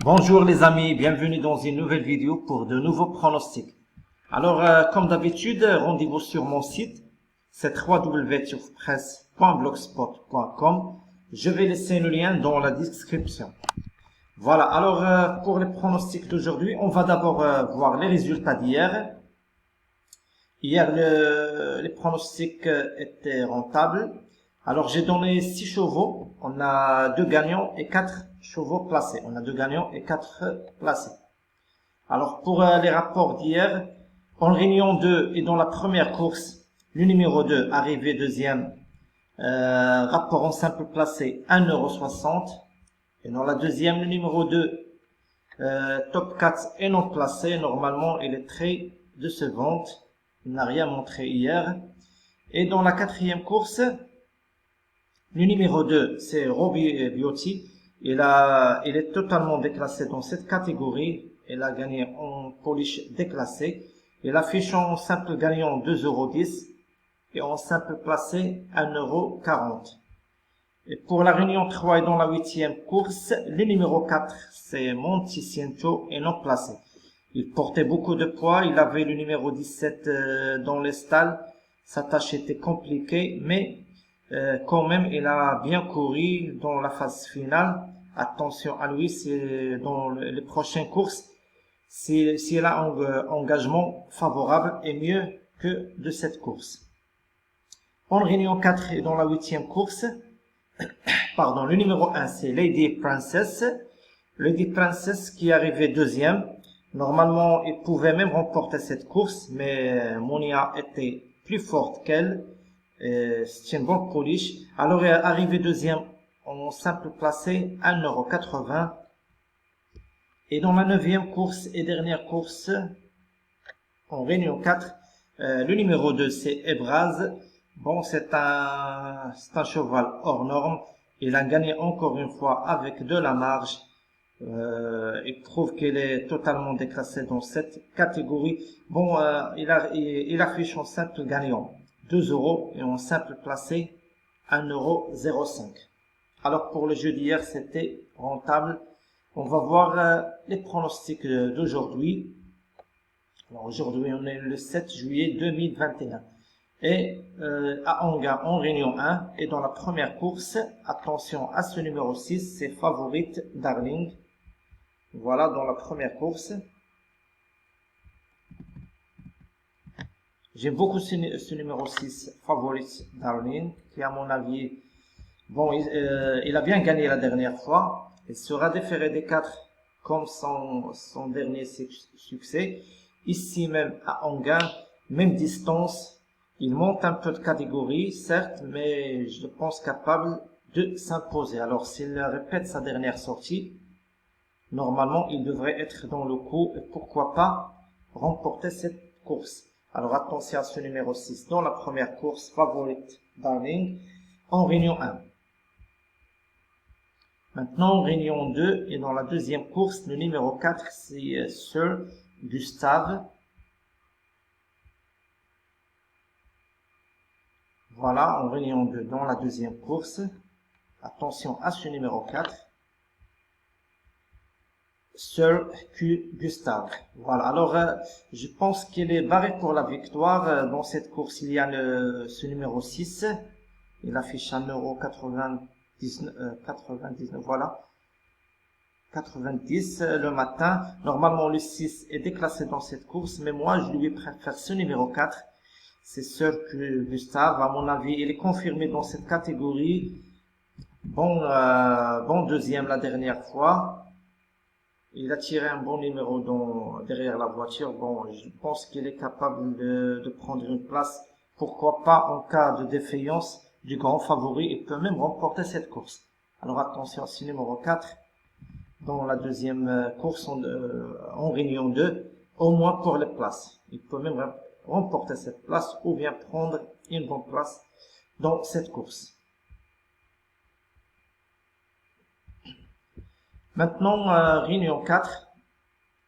Bonjour les amis, bienvenue dans une nouvelle vidéo pour de nouveaux pronostics. Alors, comme d'habitude, rendez-vous sur mon site, c'est www.turfpresse.blogspot.com. Je vais laisser le lien dans la description. Voilà, alors pour les pronostics d'aujourd'hui, on va d'abord voir les résultats d'hier. Hier, les pronostics étaient rentables. Alors, j'ai donné 6 chevaux. On a 2 gagnants et 4 chevaux placés. On a 2 gagnants et 4 placés. Alors, pour les rapports d'hier, en réunion 2 et dans la première course, le numéro 2 arrivé deuxième, rapport en simple placé 1,60 €. Et dans la deuxième, le numéro 2, top 4 et non placé. Normalement, il est très décevante. Il n'a rien montré hier. Et dans la quatrième course, le numéro 2, c'est Robbie Beauty. Il est totalement déclassé dans cette catégorie. Il a gagné en polish déclassé. Il affiche en simple gagnant 2,10 € et en simple placé 1,40 €. Et pour la réunion 3 et dans la huitième course, le numéro 4, c'est Monticiento et non placé. Il portait beaucoup de poids, il avait le numéro 17 dans les stalles. Sa tâche était compliquée, mais quand même, il a bien couru dans la phase finale. Attention à lui, c'est dans les prochaines courses, s'il a un engagement favorable et mieux que de cette course. En réunion 4 et dans la huitième course, le numéro 1, c'est Lady Princess. Lady Princess qui est arrivée deuxième. Normalement, il pouvait même remporter cette course, mais Monia était plus forte qu'elle. C'est une bonne polish. Alors, elle est arrivée deuxième en simple placé 1,80 €. Et dans la neuvième course et dernière course, en réunion 4, le numéro 2, c'est Ebraz. Bon, c'est un cheval hors norme. Il a gagné encore une fois avec de la marge. Il prouve qu'il est totalement déclassé dans cette catégorie. Bon, il affiche en simple gagnant 2 € et en simple placé 1,05 €. Alors pour le jeu d'hier, c'était rentable. On va voir les pronostics d'aujourd'hui. Alors aujourd'hui, on est le 7 juillet 2021. Et à Anga, en réunion 1, et dans la première course, attention à ce numéro 6, c'est Favorite Darling. Voilà, dans la première course. J'aime beaucoup ce numéro 6, Favorite Darling, qui à mon avis, bon, il a bien gagné la dernière fois. Il sera déféré des 4 comme son dernier succès. Ici même à Anguin, même distance. Il monte un peu de catégorie, certes, mais je pense capable de s'imposer. Alors, s'il répète sa dernière sortie, normalement, il devrait être dans le coup et pourquoi pas remporter cette course. Alors, attention à ce numéro 6 dans la première course, Favorite Darling, en réunion 1. Maintenant, réunion 2 et dans la deuxième course, le numéro 4, c'est Sir Gustave. Voilà, en réunion 2 dans la deuxième course. Attention à ce numéro 4. Sir Gustave. Voilà, alors je pense qu'il est barré pour la victoire. Dans cette course, il y a ce numéro 6. Il affiche 1,99 €, voilà. 90 le matin. Normalement, le 6 est déclassé dans cette course, mais moi, je lui préfère ce numéro 4. C'est Sir Gustave. À mon avis, il est confirmé dans cette catégorie. Bon deuxième la dernière fois. Il a tiré un bon numéro derrière la voiture. Bon, je pense qu'il est capable de prendre une place. Pourquoi pas en cas de défaillance du grand favori. Il peut même remporter cette course. Alors attention, c'est numéro 4. Dans la deuxième course en réunion 2, au moins pour les places. Il peut même remporter cette place ou bien prendre une bonne place dans cette course. Maintenant, réunion 4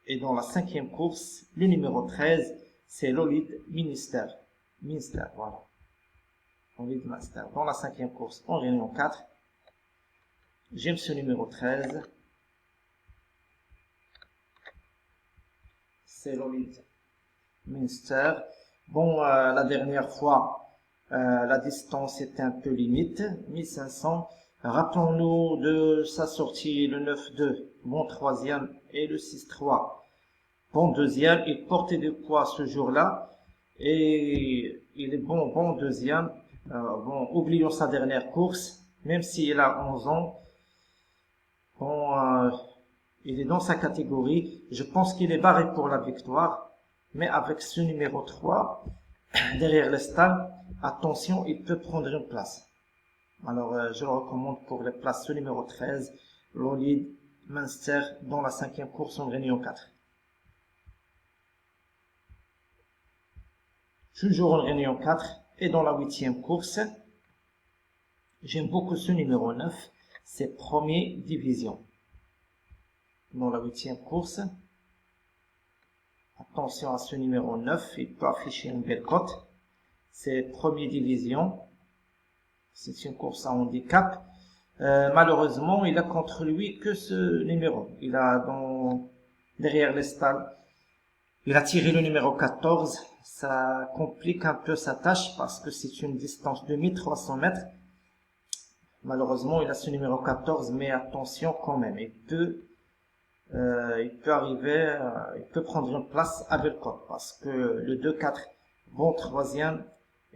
et dans la cinquième course, le numéro 13, c'est Lolid Minister. Voilà. Lolid Minister. Dans la cinquième course en réunion 4, j'aime ce numéro 13. c'est Lolid Minster. Bon, la dernière fois, la distance était un peu limite, 1500. Rappelons-nous de sa sortie, le 9-2, bon troisième, et le 6-3, bon deuxième. Il portait du poids ce jour-là, et il est bon deuxième. Bon, oublions sa dernière course, même s'il a 11 ans. Bon, il est dans sa catégorie. Je pense qu'il est barré pour la victoire. Mais avec ce numéro 3, derrière le stade, attention, il peut prendre une place. Alors, je le recommande pour les places, ce numéro 13, Lolid Minster, dans la 5e course en Réunion 4. Toujours en Réunion 4 et dans la 8e course, j'aime beaucoup ce numéro 9, c'est Premier Division. Dans la 8e course, attention à ce numéro 9, il peut afficher une belle cote. C'est Premier Division. C'est une course à handicap. Malheureusement, il a contre lui que ce numéro. Il a derrière les stalles, il a tiré le numéro 14. Ça complique un peu sa tâche parce que c'est une distance de 1300 mètres. Malheureusement, il a ce numéro 14, mais attention quand même. Il peut arriver, il peut prendre une place à Belcourt parce que le 2-4, bon troisième,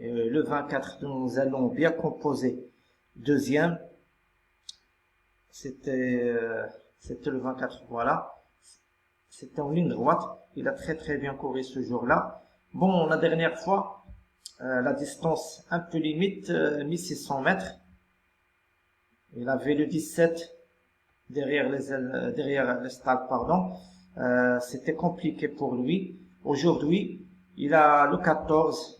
et le 24, nous allons bien composer deuxième. C'était le 24, voilà. C'était en ligne droite. Il a très bien couru ce jour-là. Bon, la dernière fois, la distance un peu limite, 1600 mètres. Il avait le 17 derrière les stades, pardon. C'était compliqué pour lui. Aujourd'hui, il a le 14.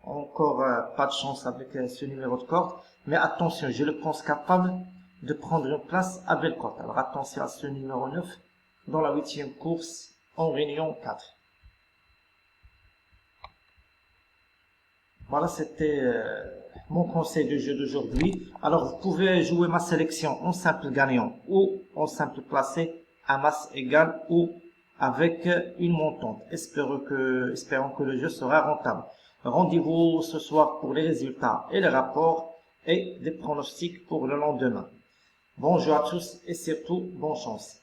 Encore pas de chance avec ce numéro de corde. Mais attention, je le pense capable de prendre une place à Belcourt. Alors attention à ce numéro 9 dans la 8e course en Réunion 4. Voilà, c'était mon conseil de jeu d'aujourd'hui. Alors, vous pouvez jouer ma sélection en simple gagnant ou en simple placé à masse égale ou avec une montante. Espérons que le jeu sera rentable. Rendez-vous ce soir pour les résultats et les rapports et des pronostics pour le lendemain. Bonjour à tous et surtout, bonne chance.